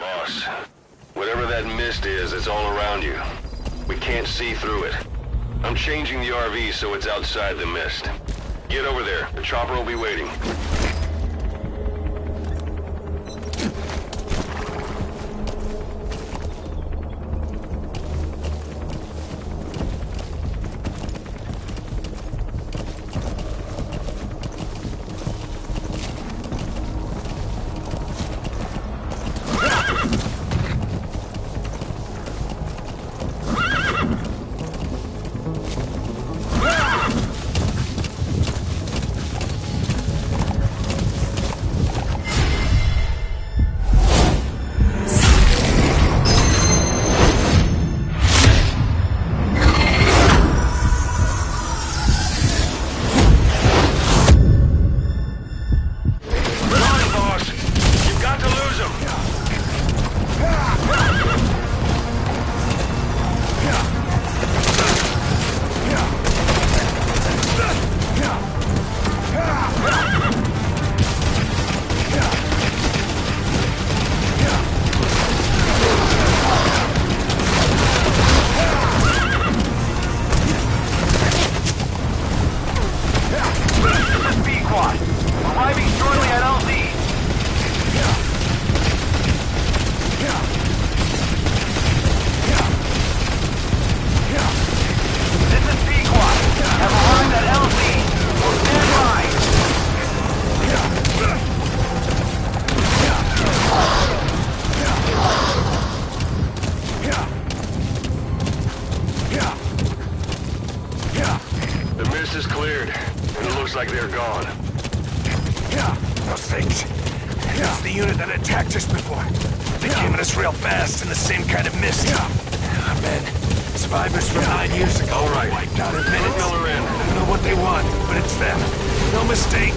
Boss, whatever that mist is, it's all around you. We can't see through it. I'm changing the RV so it's outside the mist. Get over there. The chopper will be waiting. Like they're gone. Those things. It's the unit that attacked us before. They came at us real fast in the same kind of mist. Ah, man. Survivors from 9 years ago were wiped out in minutes. I don't know what they want, but it's them. No mistake.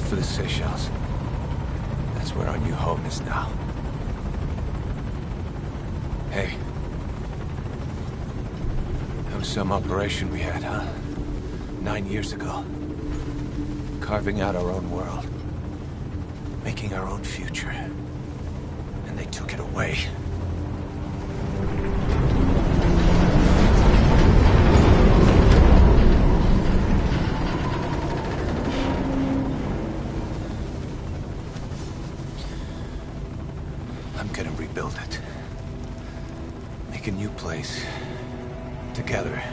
For the Seychelles. That's where our new home is now. Hey. That was some operation we had, huh? 9 years ago. Carving out our own world. Making our own future. And they took it away. Build it. Make a new place. Together.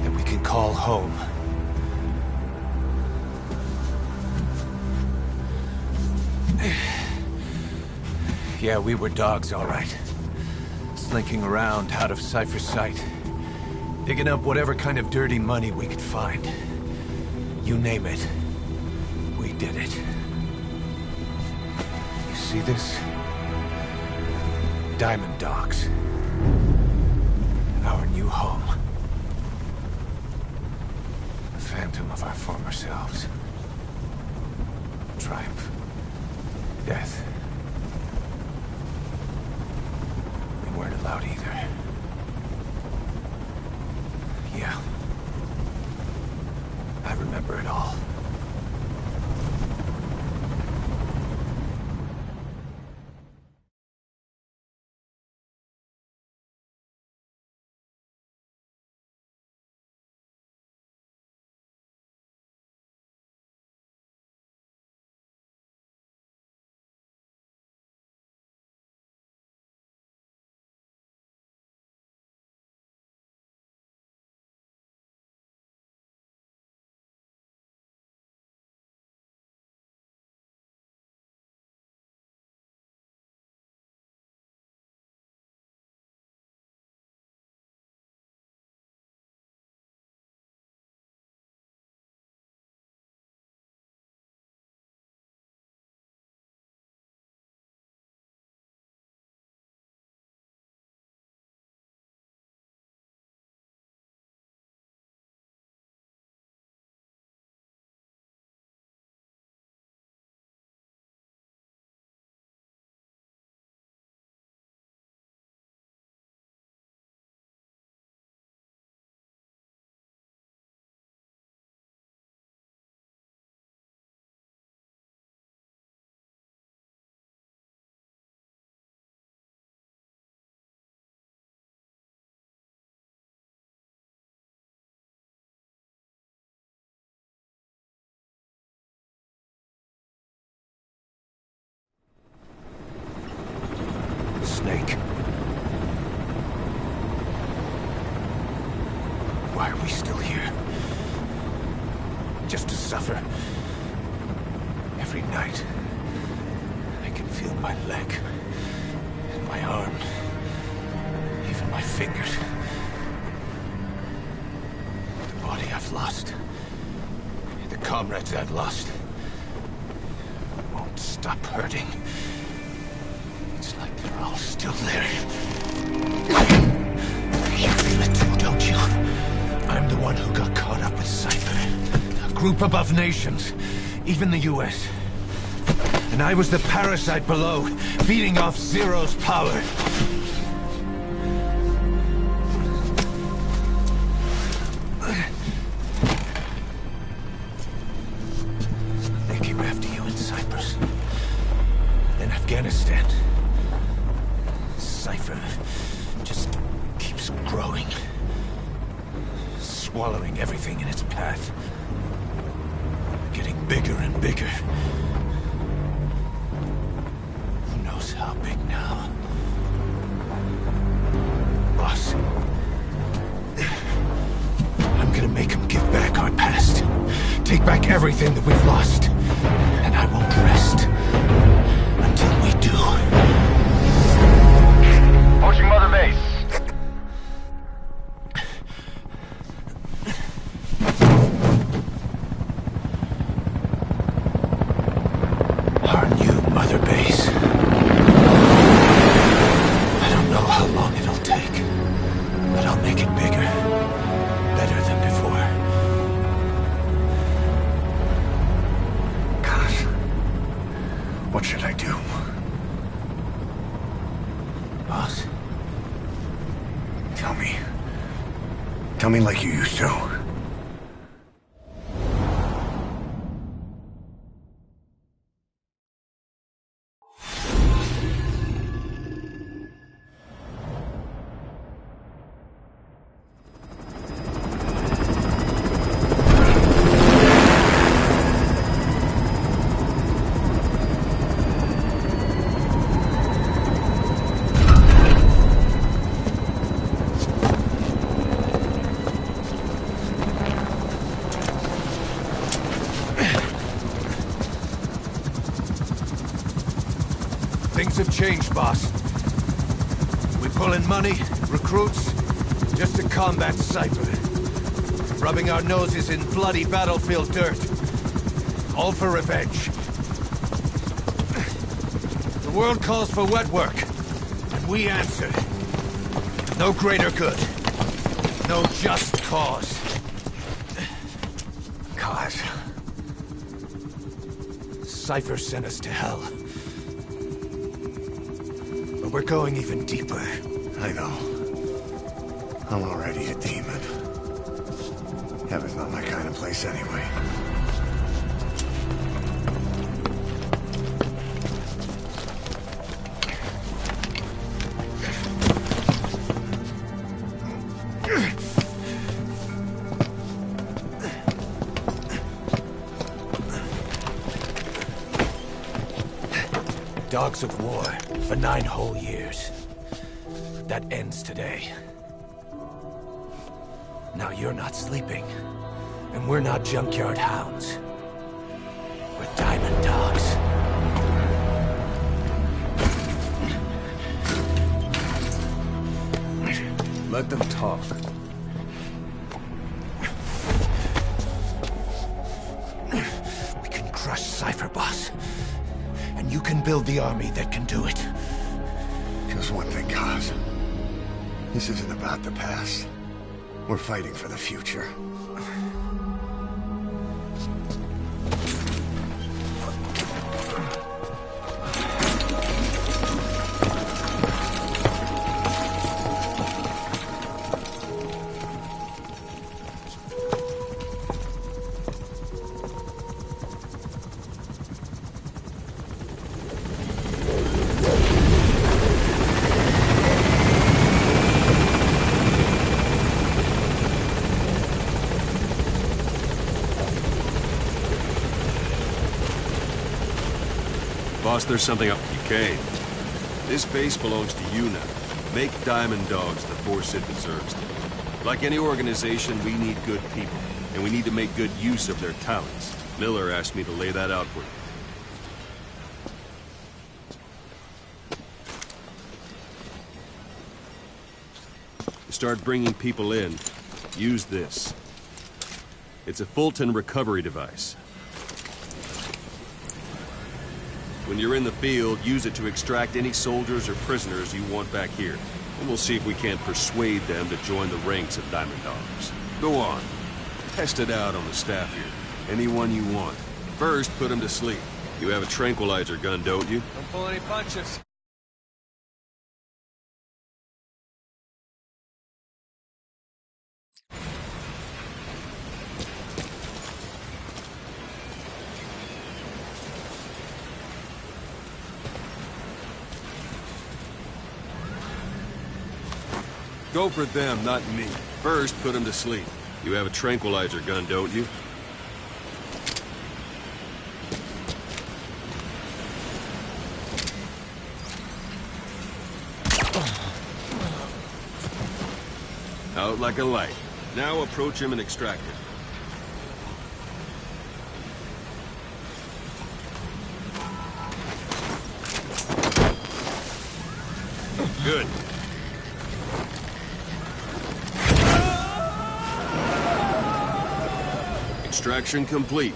That we can call home. Yeah, we were dogs, all right. Slinking around out of Cypher's sight. Digging up whatever kind of dirty money we could find. You name it. We did it. You see this? Diamond Dogs. Our new home. The phantom of our former selves. Triumph. Death. We weren't allowed either. Yeah. I remember it all. snake. Why are we still here? Just to suffer. Every night, I can feel my leg, and my arm, even my fingers. The body I've lost, the comrades I've lost, won't stop hurting. It's like they're all still there. You feel it too, don't you? I'm the one who got caught up with Cypher. A group above nations, even the US. And I was the parasite below, feeding off Zero's power. They came after you in Cyprus. Then Afghanistan. Cypher just keeps growing. Swallowing everything in its path. Getting bigger and bigger. Who knows how big now? Boss. I'm gonna make him give back our past. Take back everything that we've lost. And I won't rest until we do. Approaching Mother Base. Our new Mother Base. I don't know how long it'll take, but I'll make it bigger. Better than before. Gosh. What should I do? Boss? Tell me. Tell me like you used to. Things have changed, boss. We pull in money, recruits, just to combat Cypher. Rubbing our noses in bloody battlefield dirt. All for revenge. The world calls for wet work, and we answer. No greater good. No just cause. Cause. Cypher sent us to hell. But we're going even deeper. I know. I'm already a demon. Heaven's not my kind of place anyway. Dogs of war for 9 whole years. That ends today. Now you're not sleeping, and we're not junkyard hounds. We're diamond dogs. Let them talk. We can crush Cypher, boss. And you can build the army that can do it. Just one thing, Kaz. This isn't about the past. We're fighting for the future. Boss, there's something up. You came. This base belongs to you now. Make Diamond Dogs the force it deserves. Like any organization, we need good people, and we need to make good use of their talents. Miller asked me to lay that out for you. Start bringing people in, use this. It's a Fulton recovery device. When you're in the field, use it to extract any soldiers or prisoners you want back here. And we'll see if we can't persuade them to join the ranks of Diamond Dogs. Go on. Test it out on the staff here. Anyone you want. First, put them to sleep. You have a tranquilizer gun, don't you? Don't pull any punches. Go for them, not me. First, put them to sleep. You have a tranquilizer gun, don't you? Out like a light. Now approach him and extract him. Good. Extraction complete.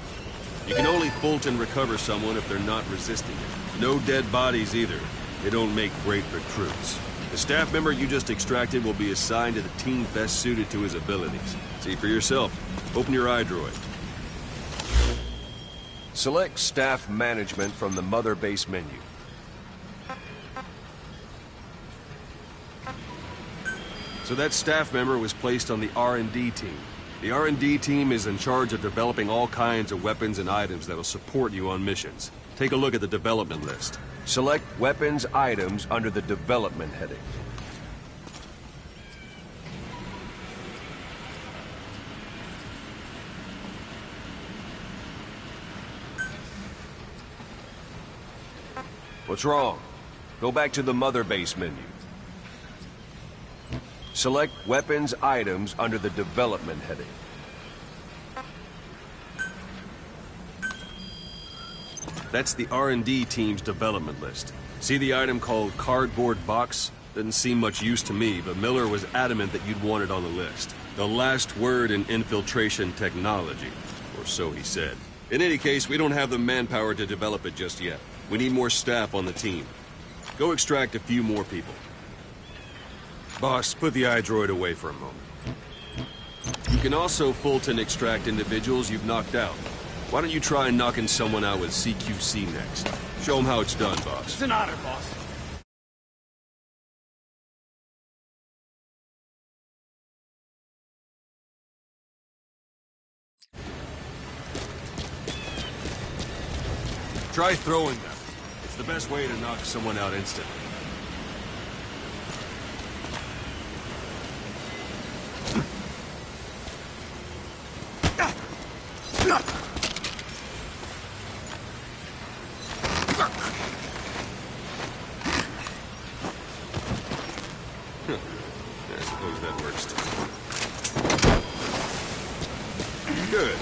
You can only Fulton recover someone if they're not resisting it. No dead bodies either. They don't make great recruits. The staff member you just extracted will be assigned to the team best suited to his abilities. See for yourself. Open your iDroid. Select staff management from the Mother Base menu. So that staff member was placed on the R&D team. The R&D team is in charge of developing all kinds of weapons and items that'll support you on missions. Take a look at the development list. Select weapons items under the development heading. What's wrong? Go back to the Mother Base menu. Select weapons items under the development heading. That's the R&D team's development list. See the item called cardboard box? Didn't seem much use to me, but Miller was adamant that you'd want it on the list. The last word in infiltration technology, or so he said. In any case, we don't have the manpower to develop it just yet. We need more staff on the team. Go extract a few more people. Boss, put the iDroid away for a moment. You can also Fulton extract individuals you've knocked out. Why don't you try knocking someone out with CQC next? Show them how it's done, boss. It's an honor, boss. Try throwing them. It's the best way to knock someone out instantly. I suppose that works too. Good.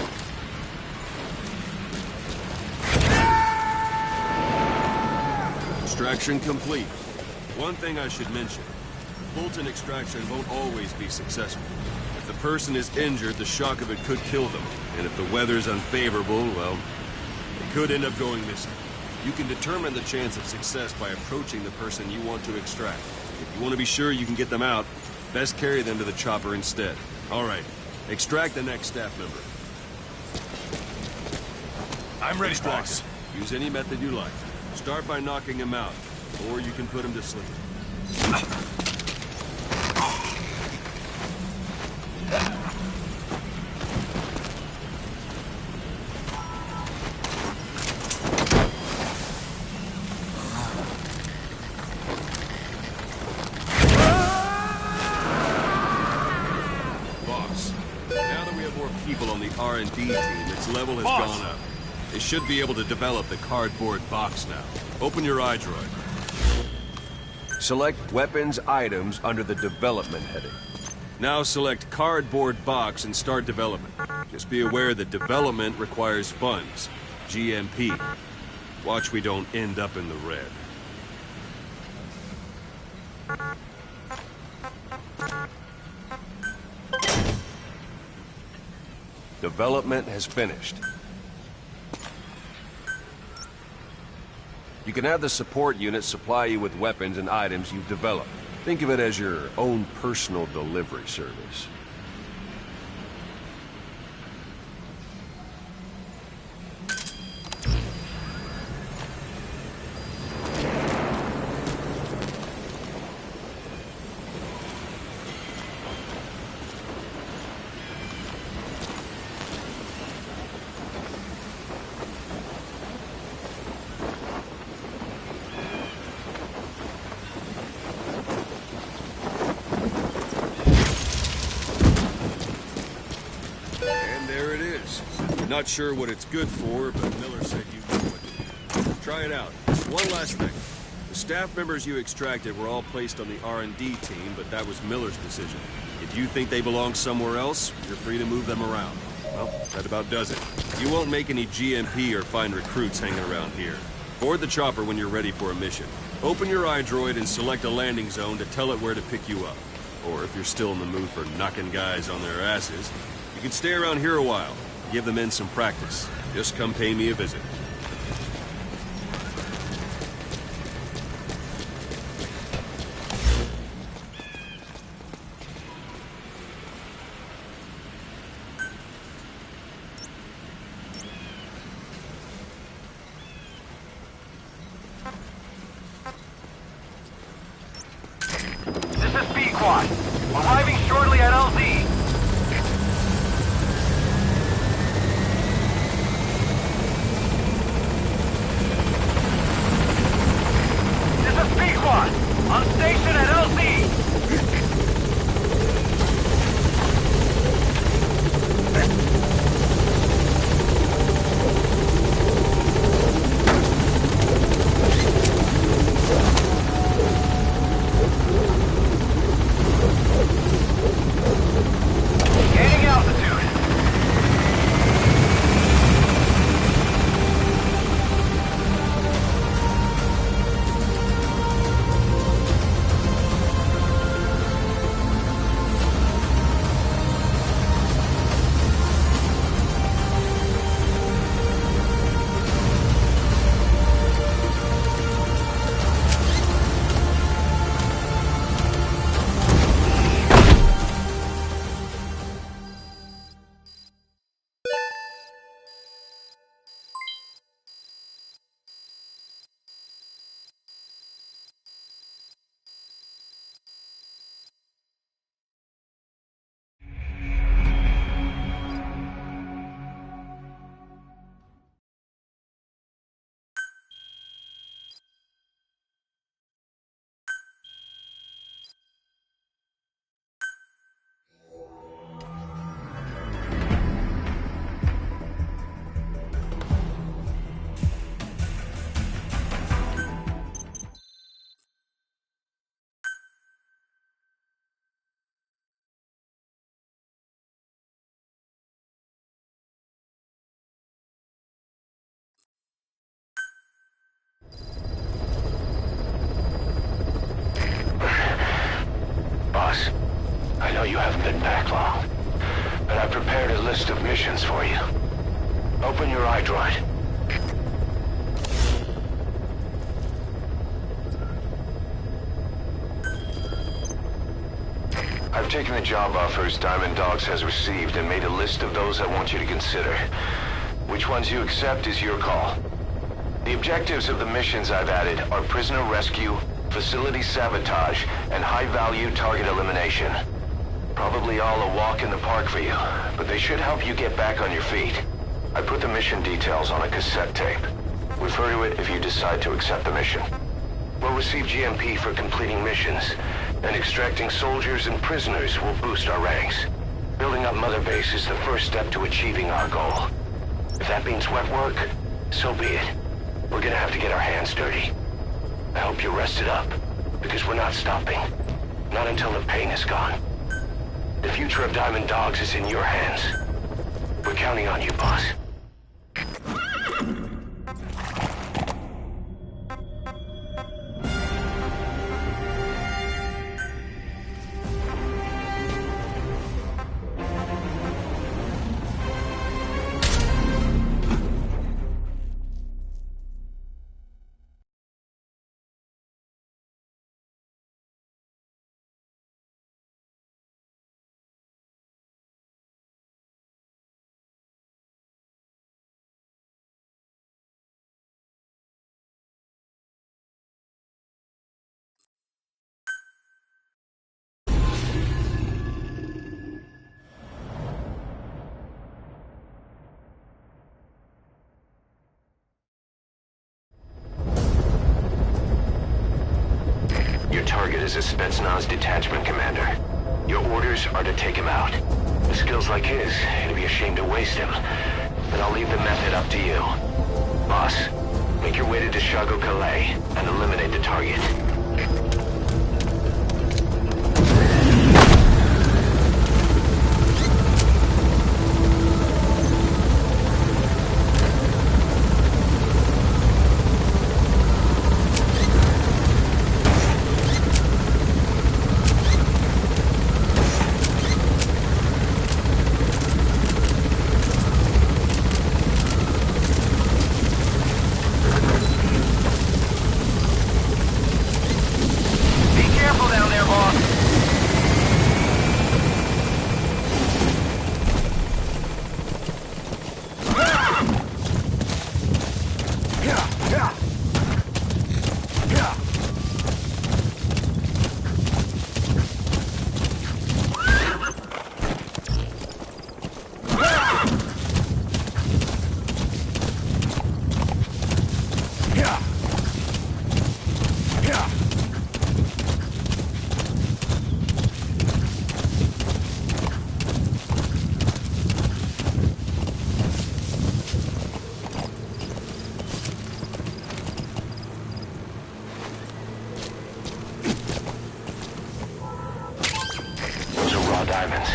Extraction complete. One thing I should mention. Fulton extraction won't always be successful. If the person is injured, the shock of it could kill them. And if the weather's unfavorable, well, they could end up going missing. You can determine the chance of success by approaching the person you want to extract. If you want to be sure you can get them out, best carry them to the chopper instead. All right, extract the next staff member. I'm ready, boss. Use any method you like. Start by knocking him out, or you can put him to sleep. People on the R&D team, its level has gone up. They should be able to develop the cardboard box now. Open your iDroid. Select Weapons Items under the Development heading. Now select Cardboard Box and start development. Just be aware that development requires funds. GMP. Watch we don't end up in the red. Development has finished. You can have the support unit supply you with weapons and items you've developed. Think of it as your own personal delivery service. Not sure what it's good for, but Miller said you know what to do. Try it out. One last thing. The staff members you extracted were all placed on the R&D team, but that was Miller's decision. If you think they belong somewhere else, you're free to move them around. Well, that about does it. You won't make any GMP or find recruits hanging around here. Board the chopper when you're ready for a mission. Open your iDroid and select a landing zone to tell it where to pick you up. Or if you're still in the mood for knocking guys on their asses, you can stay around here a while. Give the men some practice. Just come pay me a visit. This is B-Quad. Arriving shortly at LZ. On station at LZ! Gaining altitude. I know you haven't been back long, but I prepared a list of missions for you. Open your iDroid. I've taken the job offers Diamond Dogs has received and made a list of those I want you to consider. Which ones you accept is your call. The objectives of the missions I've added are prisoner rescue, facility sabotage, and high-value target elimination. Probably all a walk in the park for you, but they should help you get back on your feet. I put the mission details on a cassette tape. Refer to it if you decide to accept the mission. We'll receive GMP for completing missions, and extracting soldiers and prisoners will boost our ranks. Building up Mother Base is the first step to achieving our goal. If that means wet work, so be it. We're gonna have to get our hands dirty. I hope you're rested up. Because we're not stopping. Not until the pain is gone. The future of Diamond Dogs is in your hands. We're counting on you, boss. Your target is a Spetsnaz detachment commander. Your orders are to take him out. With skills like his, it'd be a shame to waste him. But I'll leave the method up to you. Boss, make your way to Deshago Calais and eliminate the target. Diamonds.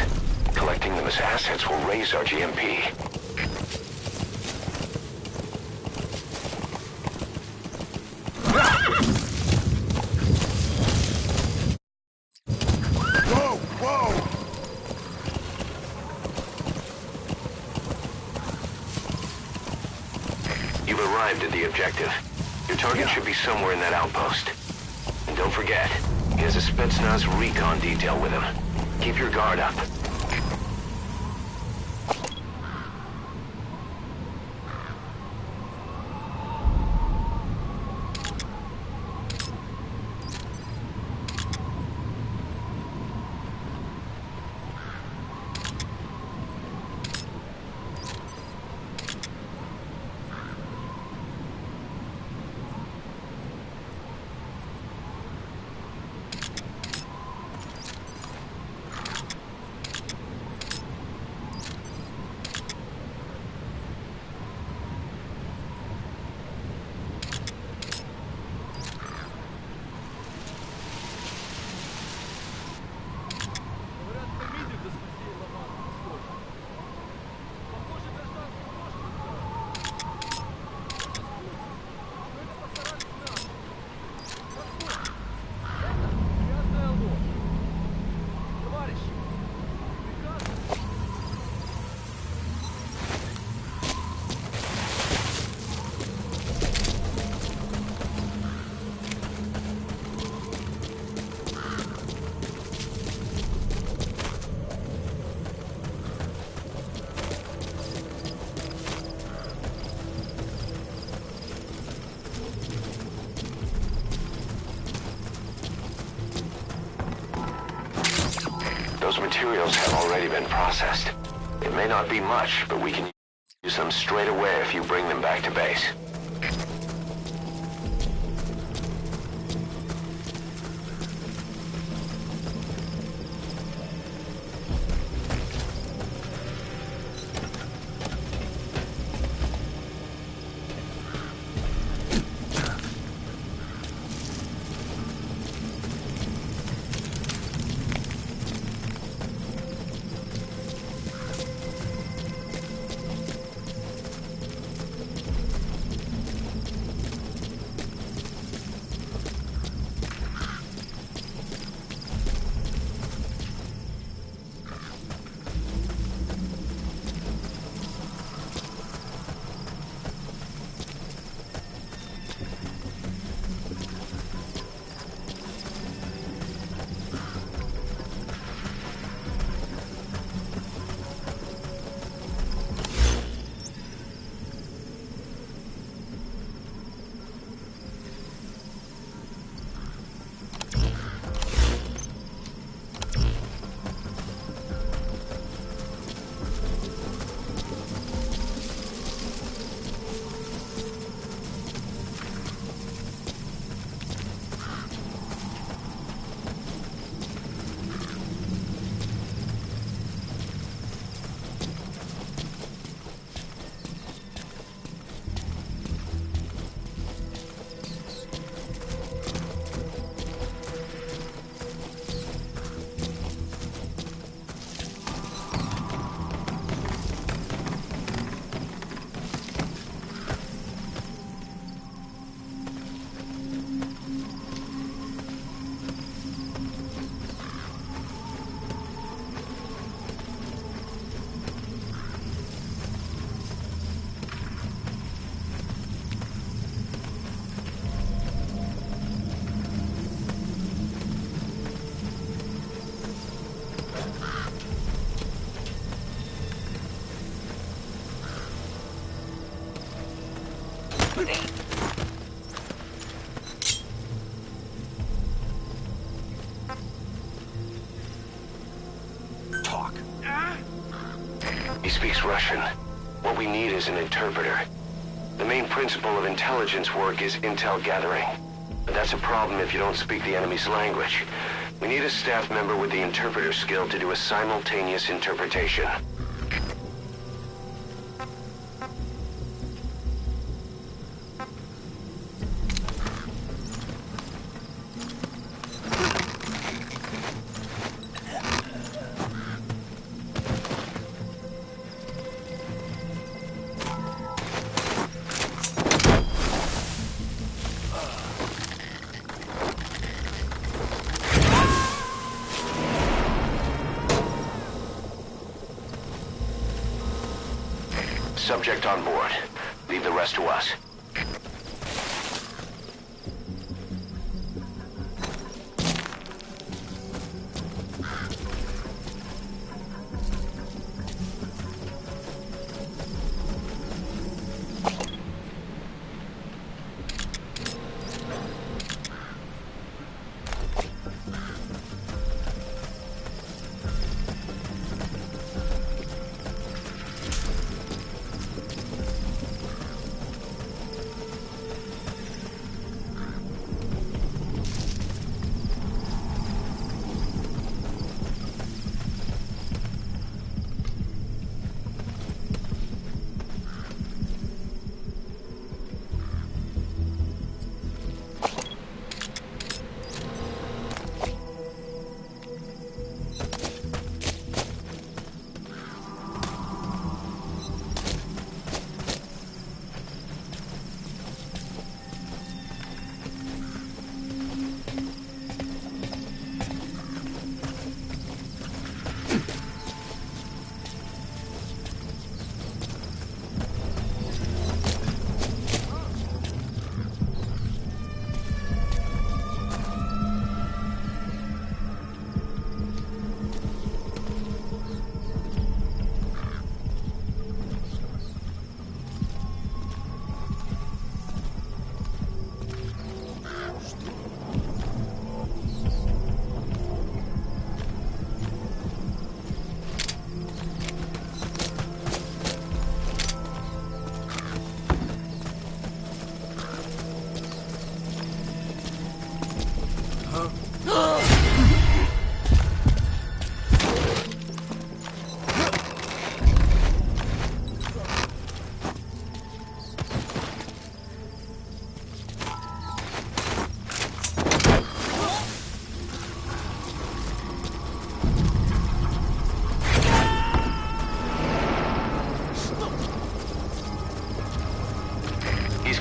Collecting them as assets will raise our GMP. Whoa! Whoa! You've arrived at the objective. Your target should be somewhere in that outpost. And don't forget, he has a Spetsnaz recon detail with him. Keep your guard up. Those materials have already been processed. It may not be much, but we can use them straight away if you bring them back to base. Talk. He speaks Russian. What we need is an interpreter. The main principle of intelligence work is intel gathering. But that's a problem if you don't speak the enemy's language. We need a staff member with the interpreter skill to do a simultaneous interpretation. Subject on board. Leave the rest to us.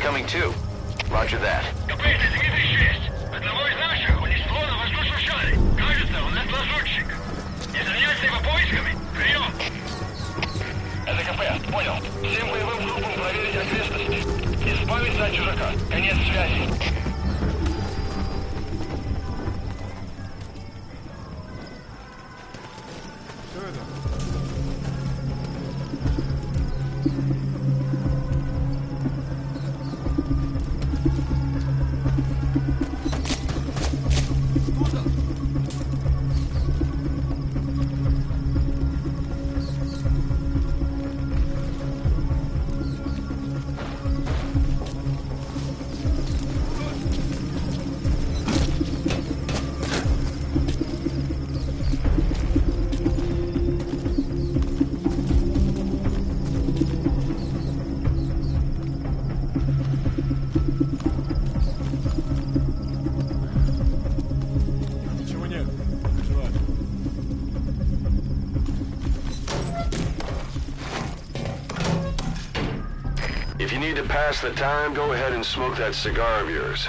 Coming too. Roger that. Одного из наших унесло на воздушном шаре. Кажется, он наш лазутчик. Не заняться его поисками. Прием! Это КП, понял. Всем боевым группам проверить окрестности. Избавиться от чужака. Конец связи. If you need to pass the time, go ahead and smoke that cigar of yours.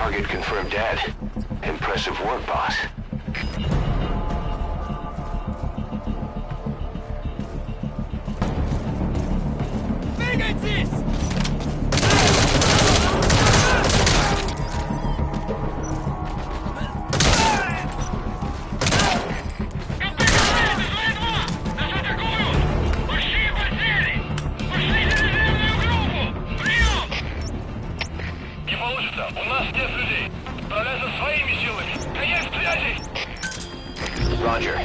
Target confirmed dead. Impressive work, boss. Не получится. У нас нет людей. Справляйся своими силами. Конец связи! Roger.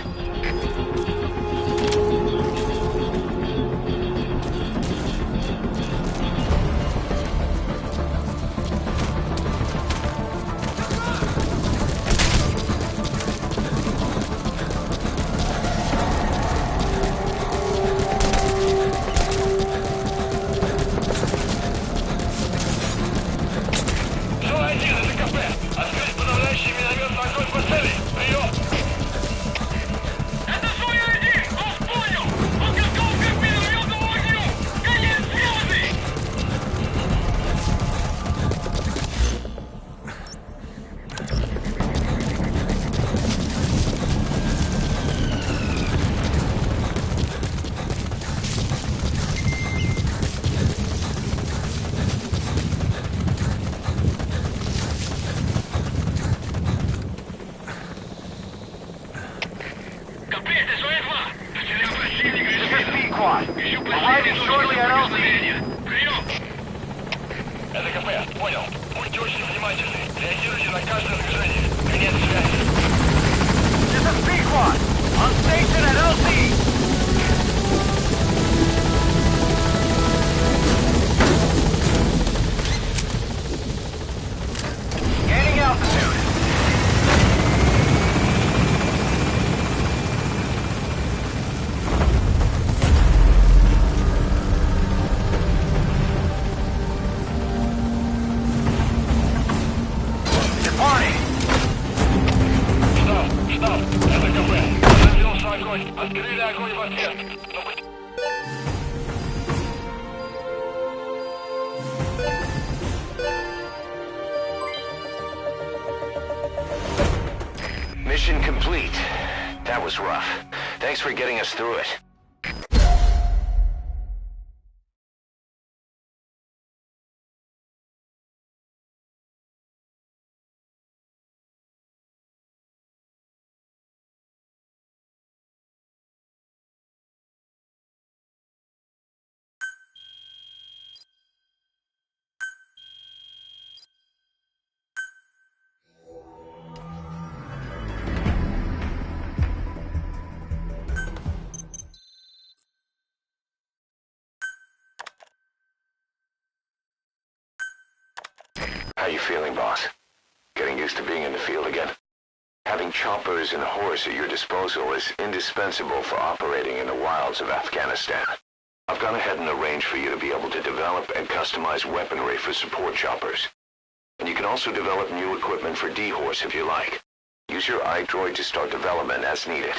Один, это КП. Открыть подавляющий минометный огонь по цели. Прием! Это Зоя-1! Вас понял! Подготовка к минометному огню! Конец связи! КП, это Зоя-2! Потерял противника из вида! Ищу последний точку соприкосновения! Прием! Это КП, понял. Будьте очень внимательны. Реагируйте на каждое движение. Конец связи. This is P-Quad! On station at LC! Gaining altitude! Штаб, это КП. Развился огонь. Открыли огонь в ответ. Mission complete. That was rough. Thanks for getting us through it. How you feeling, boss? Getting used to being in the field again? Having choppers and horse at your disposal is indispensable for operating in the wilds of Afghanistan. I've gone ahead and arranged for you to be able to develop and customize weaponry for support choppers. And you can also develop new equipment for D-Horse if you like. Use your iDroid to start development as needed.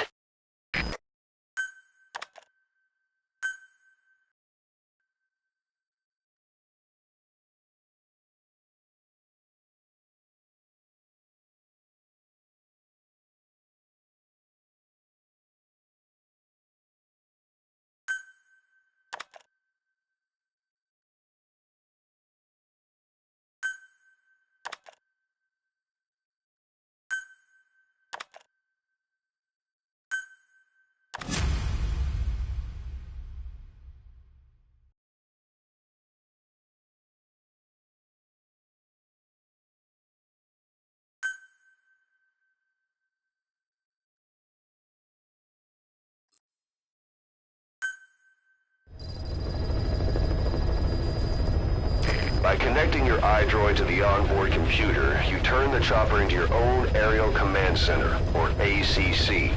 By connecting your iDroid to the onboard computer, you turn the chopper into your own Aerial Command Center, or ACC.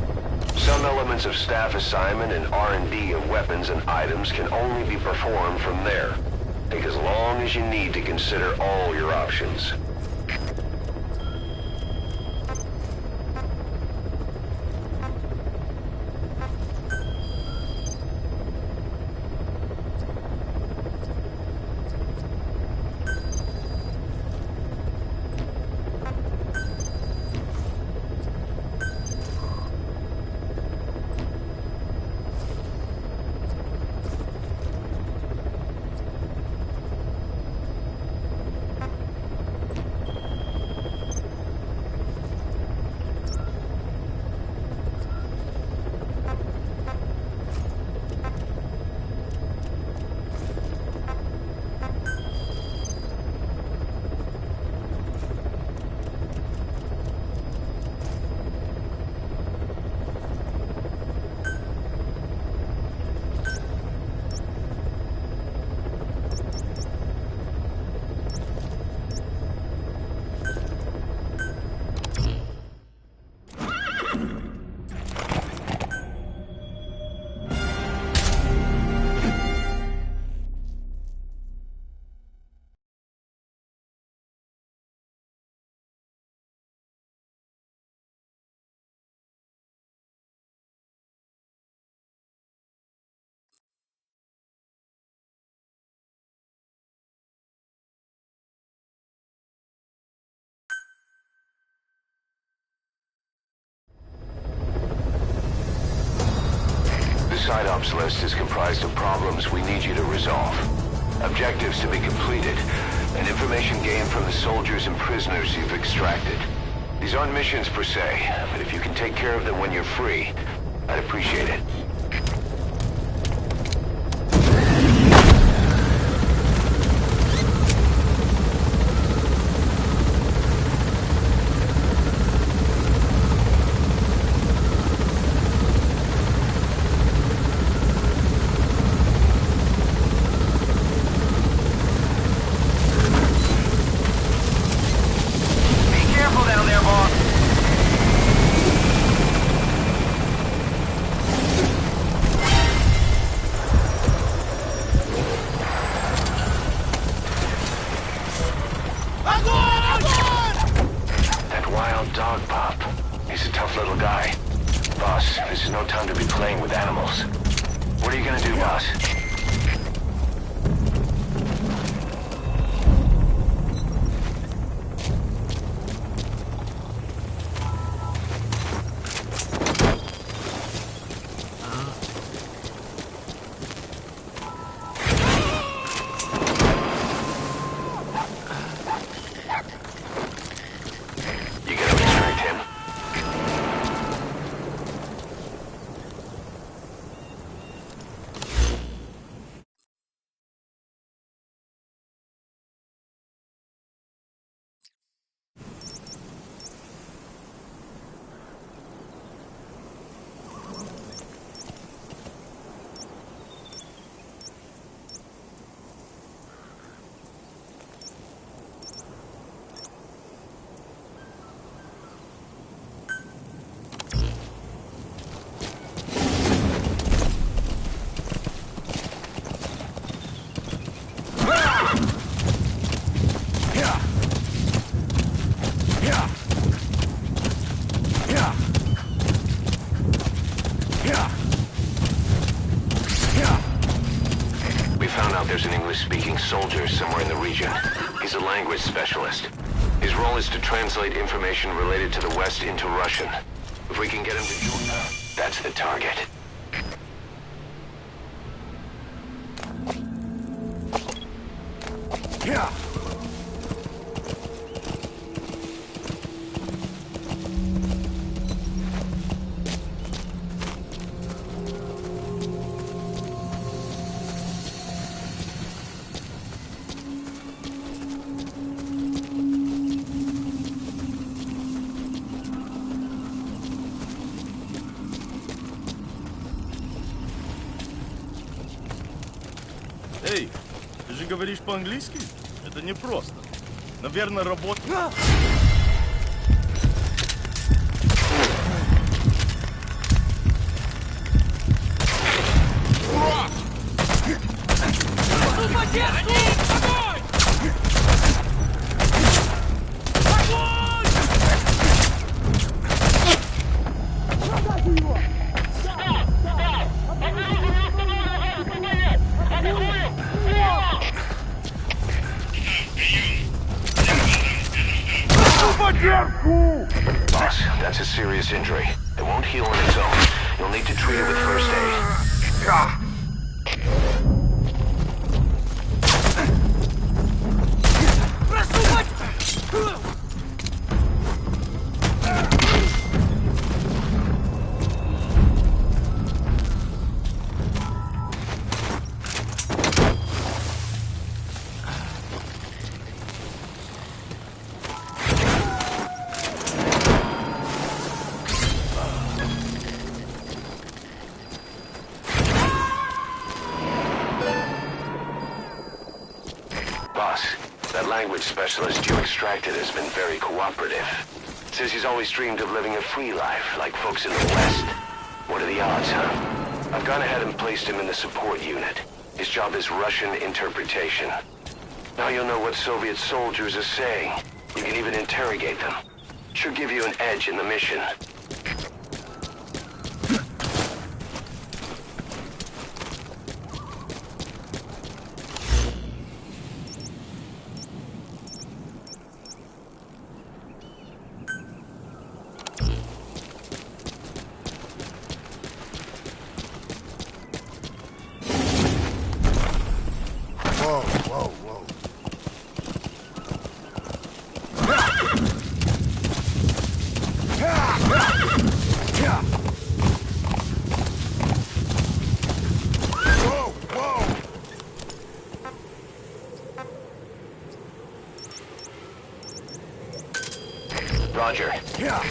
Some elements of staff assignment and R&D of weapons and items can only be performed from there. Take as long as you need to consider all your options. side ops list is comprised of problems we need you to resolve. Objectives to be completed, and information gained from the soldiers and prisoners you've extracted. These aren't missions per se, but if you can take care of them when you're free, I'd appreciate it. Soldier somewhere in the region. He's a language specialist. His role is to translate information related to the West into Russian. If we can get him to join us, that's the target. Yeah. Эй, ты же говоришь по-английски? Это непросто. Наверное, работа... Boss, that's a serious injury. It won't heal on its own. You'll need to treat it with first aid. That language specialist you extracted has been very cooperative. Says he's always dreamed of living a free life, like folks in the West. What are the odds, huh? I've gone ahead and placed him in the support unit. His job is Russian interpretation. Now you'll know what Soviet soldiers are saying. You can even interrogate them. Should give you an edge in the mission. Roger. Yeah.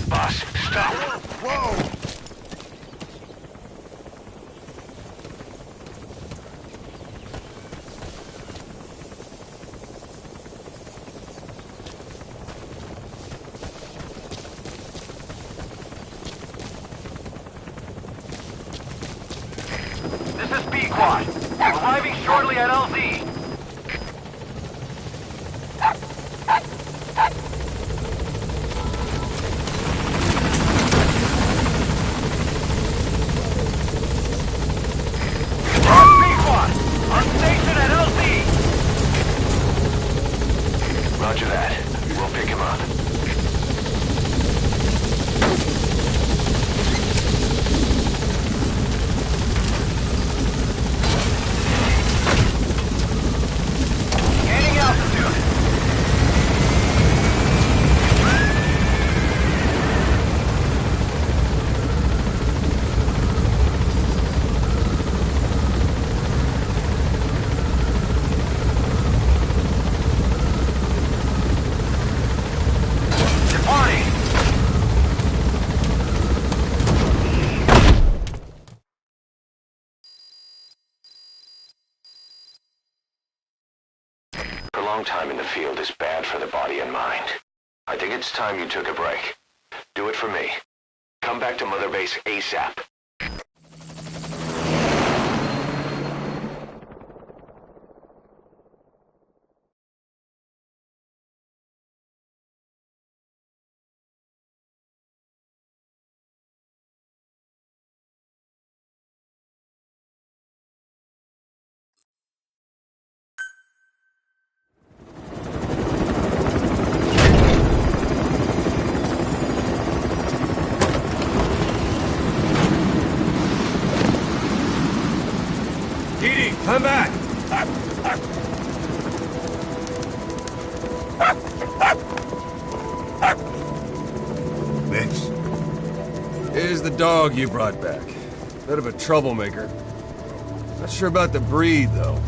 Boss, stop! Whoa! This is B-Quad. Arriving shortly at LZ. B-Quad! On station at LZ! Roger that. We'll pick him up. Gaining altitude. Departing. Prolonged time in the field is bad for the body and mind. I think it's time you took a break. Do it for me. Come back to Mother Base ASAP. Didi, come back! Vince, Here's the dog you brought back. Bit of a troublemaker. Not sure about the breed, though.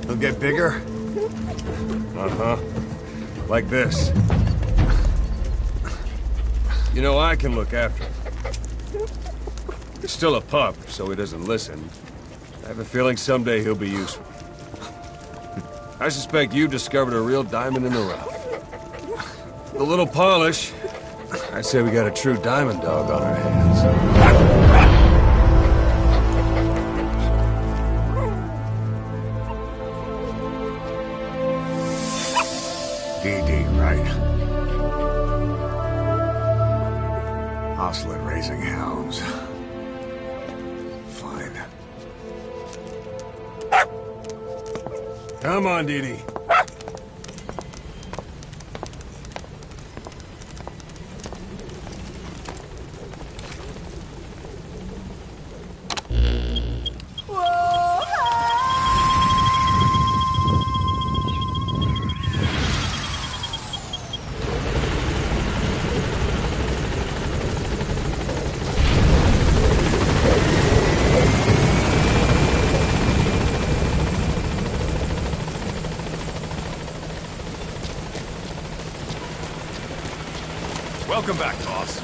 he'll get bigger? Uh-huh. Like this. You know, I can look after him. He's still a pup, so he doesn't listen. I have a feeling someday he'll be useful. I suspect you've discovered a real diamond in the rough. With a little polish, I'd say we got a true diamond dog on our hands. DD, right? Hostile at raising hounds. Fine. Come on, Didi. Welcome back, boss.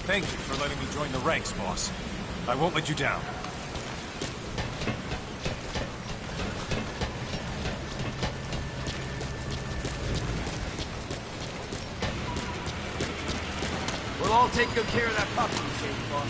Thank you for for letting me join the ranks, boss. I won't let you down. We'll all take good care of that puppy you saved, boss.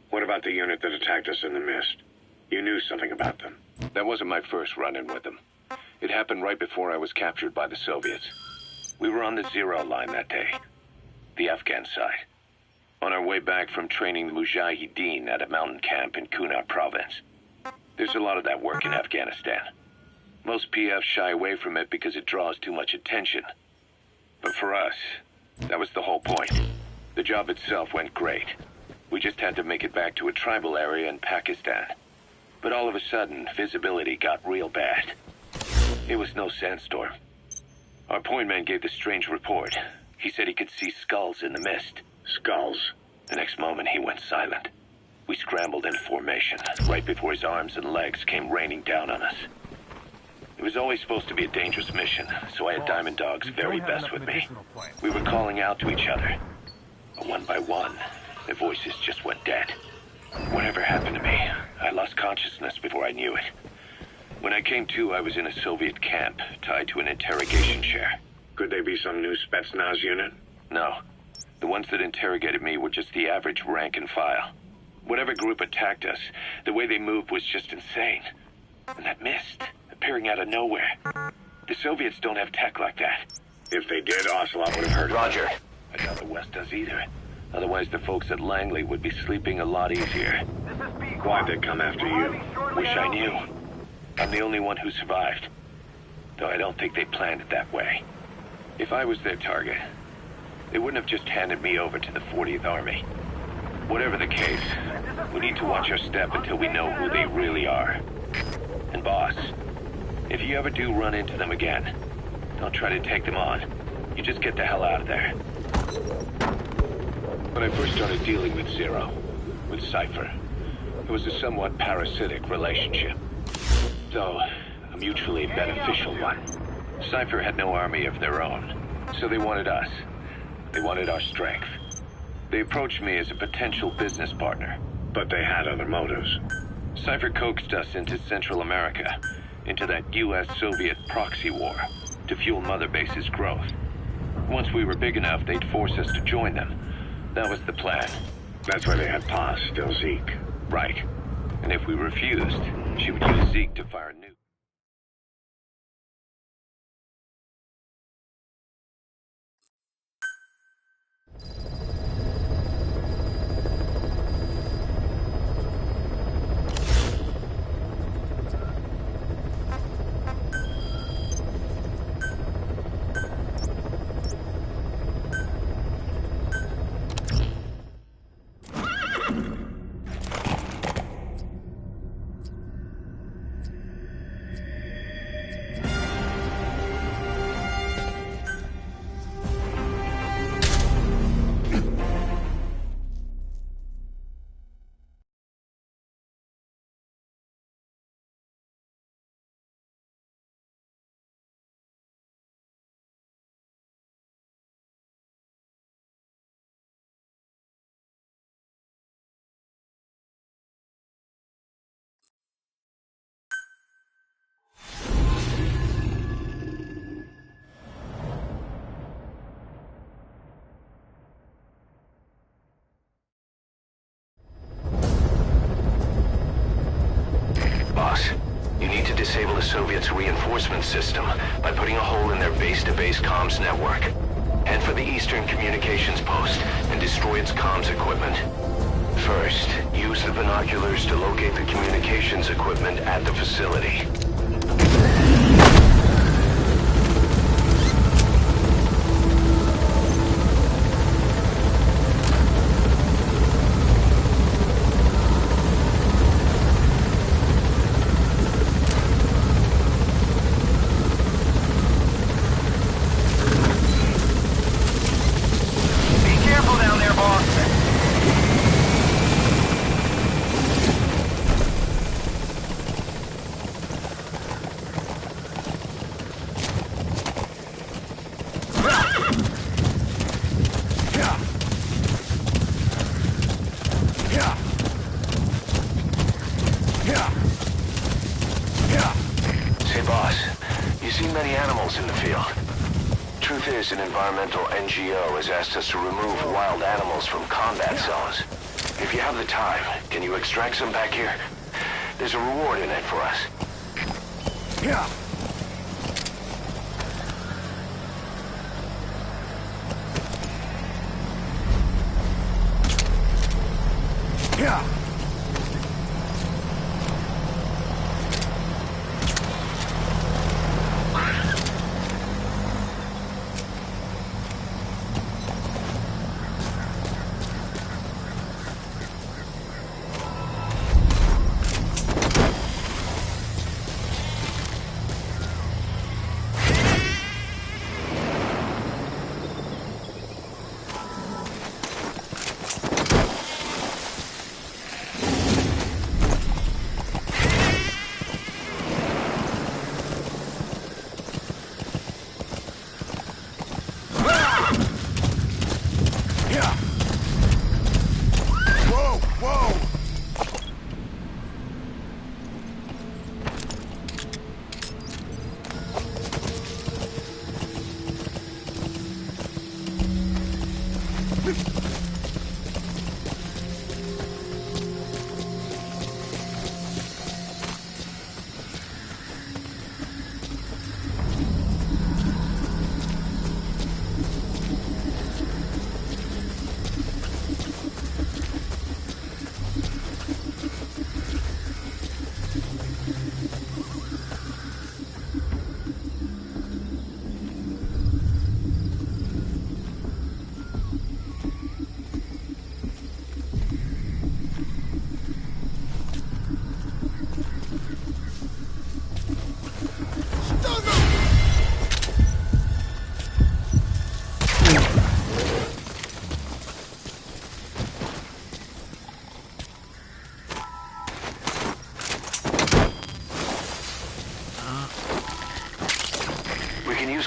What about the unit that attacked us in the mist? You knew something about them. That wasn't my first run-in with them. It happened right before I was captured by the Soviets. We were on the zero line that day, the Afghan side, on our way back from training the Mujahideen at a mountain camp in Kunar province. There's a lot of that work in Afghanistan. Most PFs shy away from it because it draws too much attention. But for us, that was the whole point. The job itself went great. We just had to make it back to a tribal area in Pakistan. But all of a sudden, visibility got real bad. It was no sandstorm. Our point man gave this strange report. He said he could see skulls in the mist. Skulls? The next moment, he went silent. We scrambled into formation, right before his arms and legs came raining down on us. It was always supposed to be a dangerous mission, so I had Diamond Dog's very best with me. We were calling out to each other. But one by one, the voices just went dead. Whatever happened to me, I lost consciousness before I knew it. When I came to, I was in a Soviet camp, tied to an interrogation chair. Could they be some new Spetsnaz unit? No. The ones that interrogated me were just the average rank and file. Whatever group attacked us, the way they moved was just insane. And that mist, appearing out of nowhere. The Soviets don't have tech like that. If they did, Ocelot would have heard Roger. I doubt the West does either. Otherwise, the folks at Langley would be sleeping a lot easier. Why'd they come after you? Wish I knew. I'm the only one who survived. Though I don't think they planned it that way. If I was their target, they wouldn't have just handed me over to the 40th Army. Whatever the case, we need to watch our step until we know who they really are. And boss, if you ever do run into them again, don't try to take them on. You just get the hell out of there. When I first started dealing with Zero, with Cypher, it was a somewhat parasitic relationship. Though, a mutually beneficial one. Cypher had no army of their own, so they wanted us. They wanted our strength. They approached me as a potential business partner. But they had other motives. Cypher coaxed us into Central America, into that US-Soviet proxy war, to fuel Mother Base's growth. Once we were big enough, they'd force us to join them. That was the plan. That's why they had Paz, still Zeke. Right. And if we refused, she would use Zeke to fire nukes. Soviets' reinforcement system by putting a hole in their base-to-base comms network. Head for the eastern communications post and destroy its comms equipment. First, use the binoculars to locate the communications equipment at the facility. An environmental NGO has asked us to remove wild animals from combat zones. If you have the time, can you extract some back here? There's a reward in it for us. Yeah. Yeah.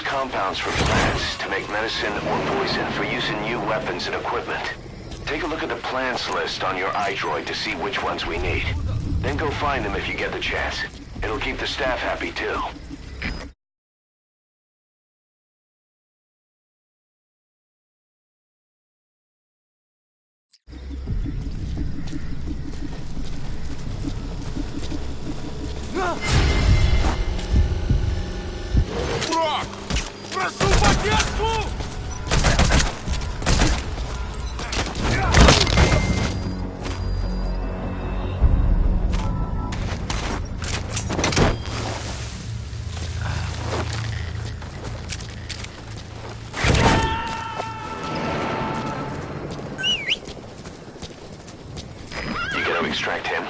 Compounds from plants to make medicine or poison for use in new weapons and equipment. Take a look at the plants list on your iDroid to see which ones we need. Then go find them if you get the chance. It'll keep the staff happy too. Extract him.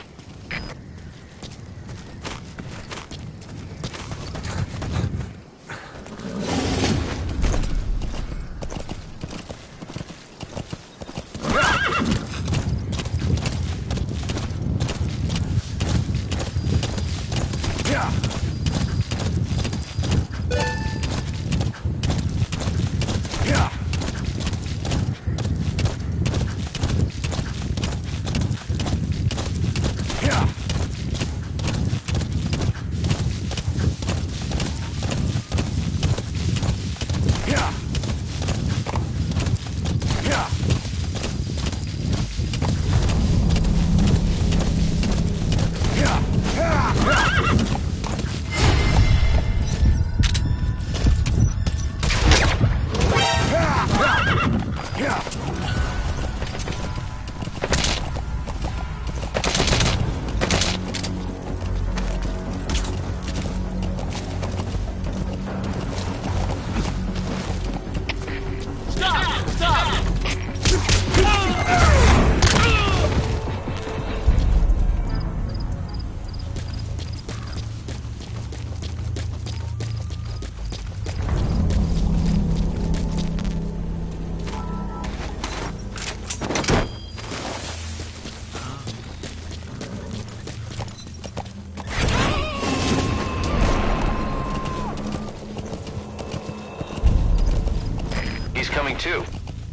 coming too.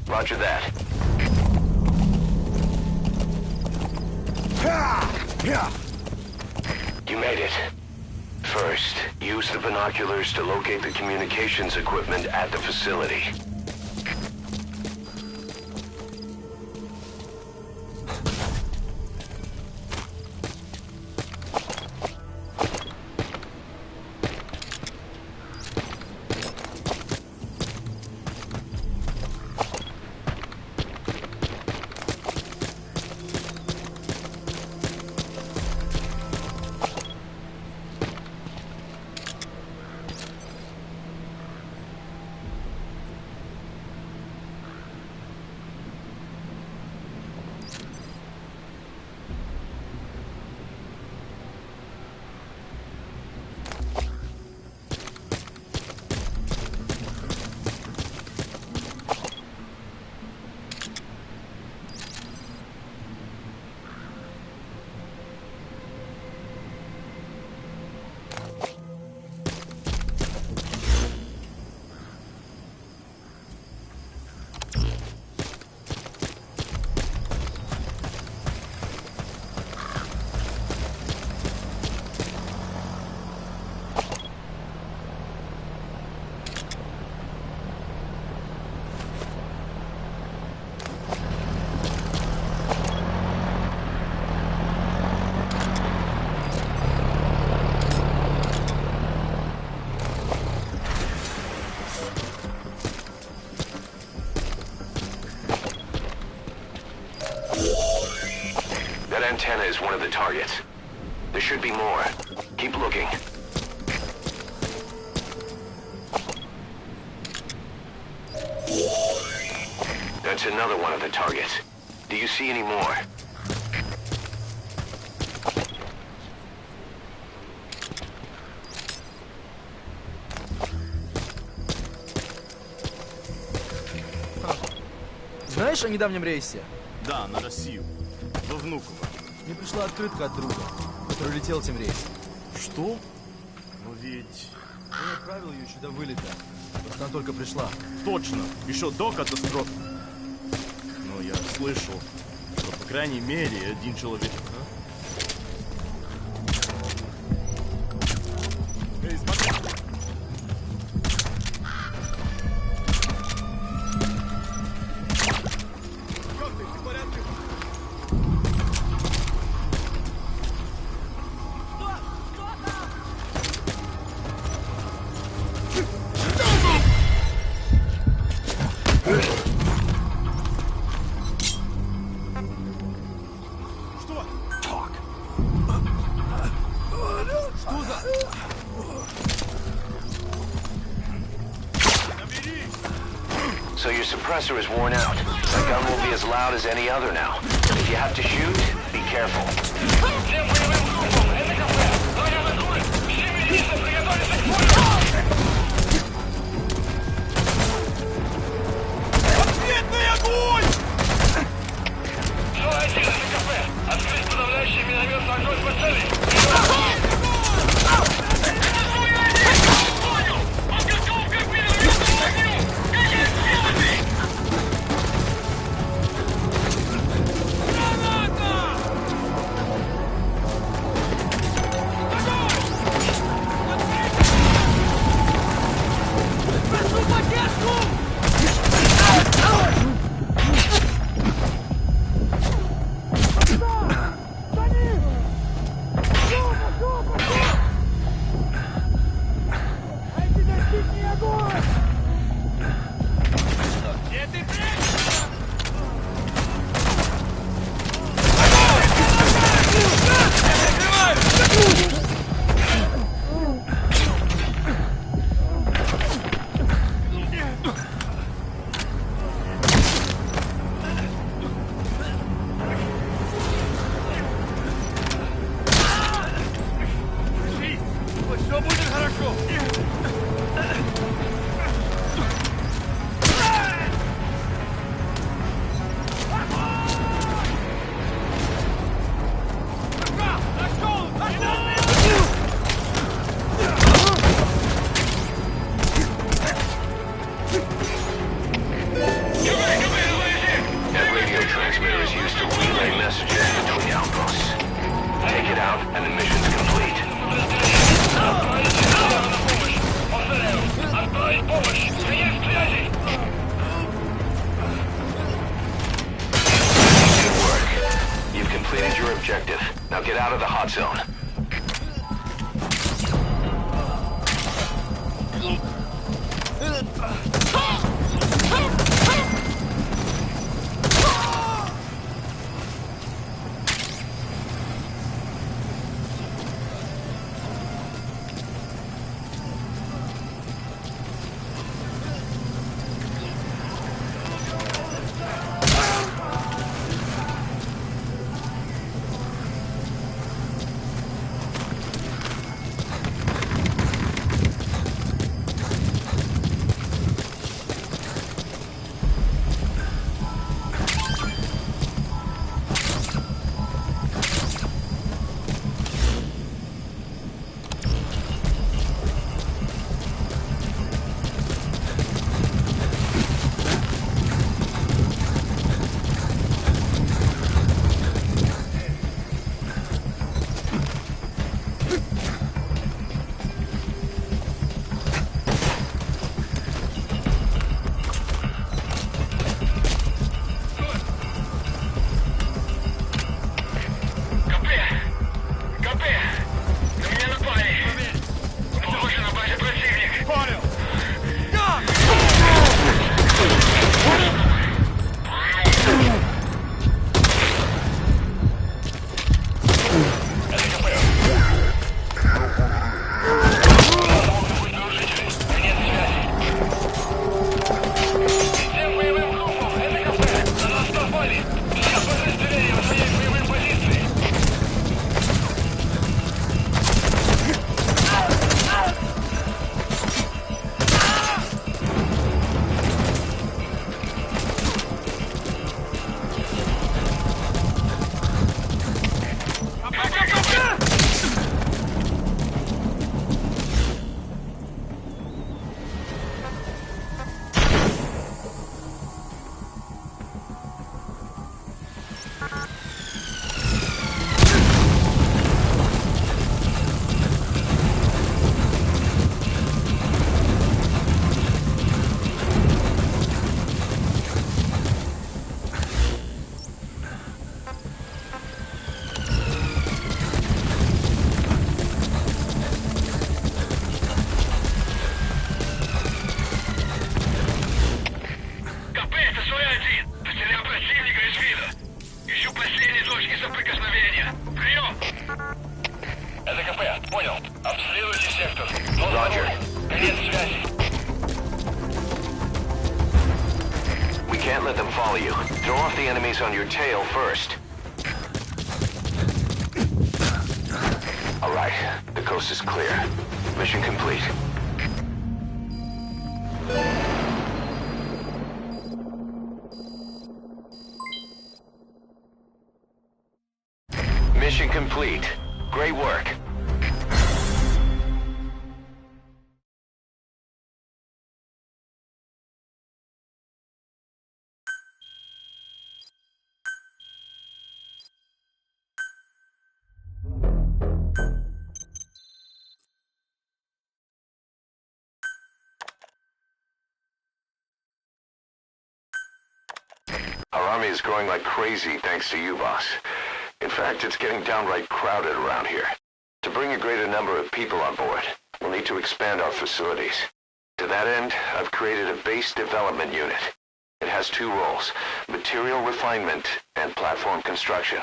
Roger that. You made it. First, use the binoculars to locate the communications equipment at the facility. That antenna is one of the targets. There should be more. Keep looking. That's another one of the targets. Do you see any more? Знаешь о недавнем рейсе? Да, на Россию. Во Внуково. Мне пришла открытка от друга, который летел этим рейсом. Что? Но ведь... Он отправил ее еще до вылета. Просто она только пришла. Точно, еще до катастрофы. Но я слышал, что по крайней мере один человек... Эй, смотри! Как ты, в порядке? So your suppressor is worn out. That gun will be as loud as any other now. If you have to shoot, be careful. Ответный огонь! Открыть подавляющий минометный огонь по цели! Все будет хорошо! Нет связи. We can't let them follow you. Throw off the enemies on your tail first. All right, the coast is clear. Mission complete. Mission complete. Great work. Our army is growing like crazy thanks to you, boss. In fact, it's getting downright crowded around here. To bring a greater number of people on board, we'll need to expand our facilities. To that end, I've created a base development unit. It has two roles, material refinement and platform construction.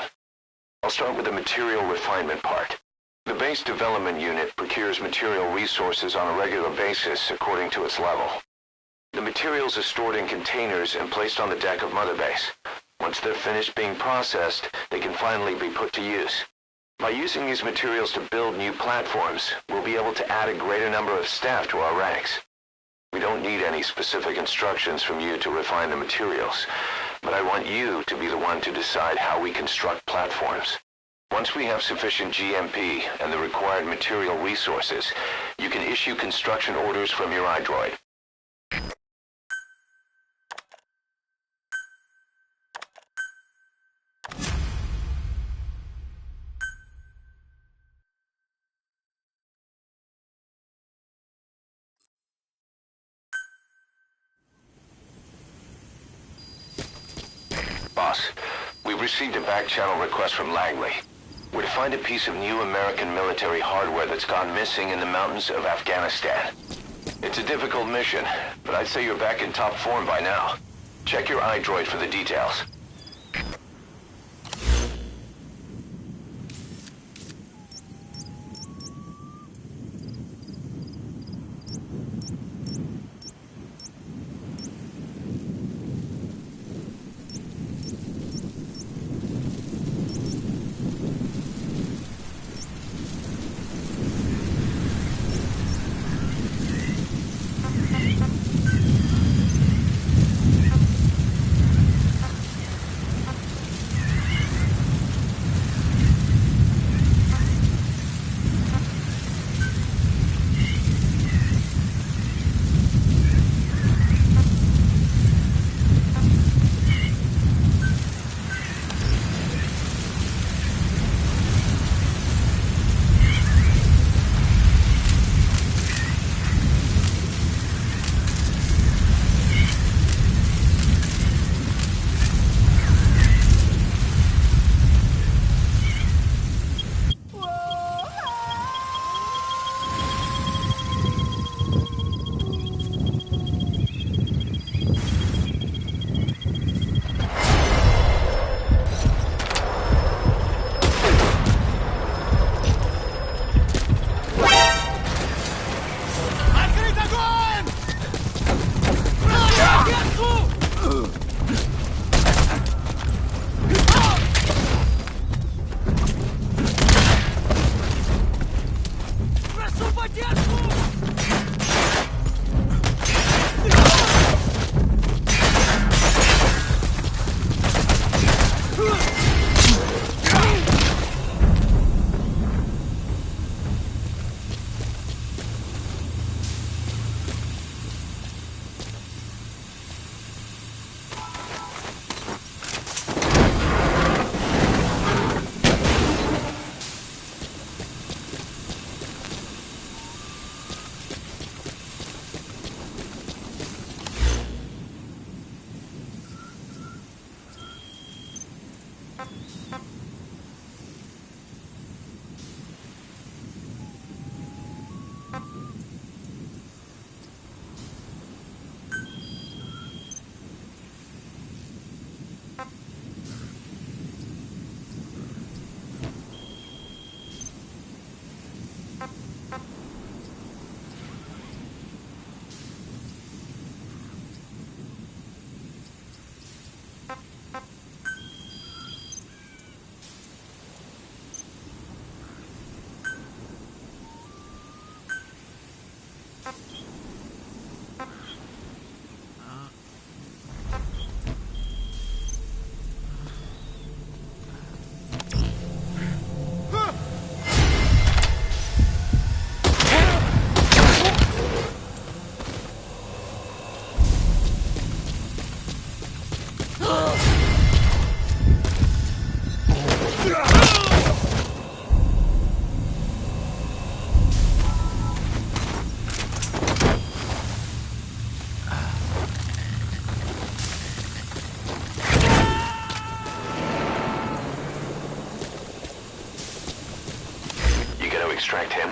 I'll start with the material refinement part. The base development unit procures material resources on a regular basis according to its level. The materials are stored in containers and placed on the deck of Mother Base. Once they're finished being processed, they can finally be put to use. By using these materials to build new platforms, we'll be able to add a greater number of staff to our ranks. We don't need any specific instructions from you to refine the materials, but I want you to be the one to decide how we construct platforms. Once we have sufficient GMP and the required material resources, you can issue construction orders from your iDroid. Boss, we've received a back-channel request from Langley. We're to find a piece of new American military hardware that's gone missing in the mountains of Afghanistan. It's a difficult mission, but I'd say you're back in top form by now. Check your iDroid for the details. Extract him.